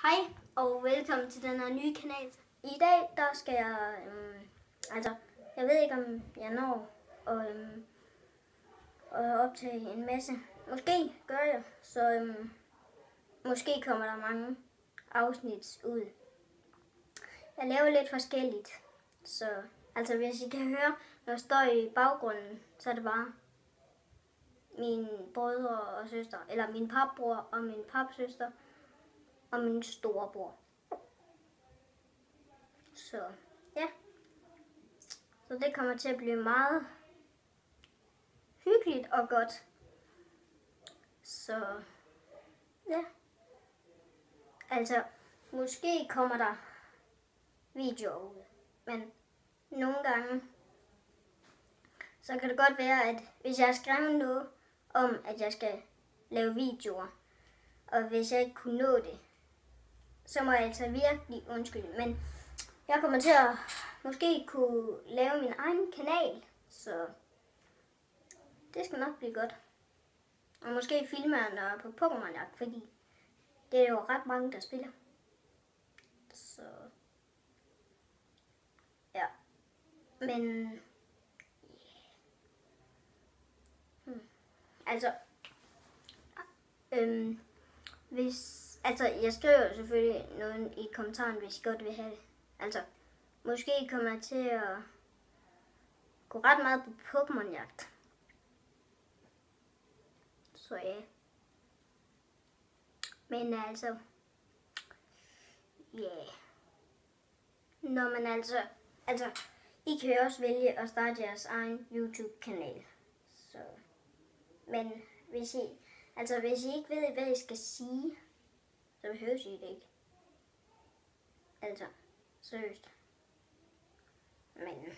Hej og velkommen til den her nye kanal. I dag der skal jeg, jeg ved ikke om jeg når at optage en masse. Måske gør jeg, så måske kommer der mange afsnit ud. Jeg laver lidt forskelligt, så altså hvis I kan høre noget støj i baggrunden, så er det bare mine brødre og søstre, eller min papbror og min papsøster og min storebror. Så ja, så det kommer til at blive meget hyggeligt og godt. Så ja, altså måske kommer der videoer ud, men nogle gange så kan det godt være, at hvis jeg har skrevet noget om, at jeg skal lave videoer, og hvis jeg ikke kunne nå det, så må jeg altså virkelig undskylde. Men jeg kommer til at måske kunne lave min egen kanal, så det skal nok blive godt. Og måske filme jeg på Pokémon-jagt, fordi det er jo ret mange, der spiller. Så ja, men altså, jeg skriver selvfølgelig noget i kommentaren, hvis I godt vil have det. Altså, måske kommer jeg til at gå ret meget på Pokémon-jagt. Så ja. Men altså, ja. Yeah. Når man altså, I kan jo også vælge at starte jeres egen YouTube-kanal. Så, men hvis I ikke ved, hvad I skal sige, så behøver I det ikke. Altså, seriøst. Men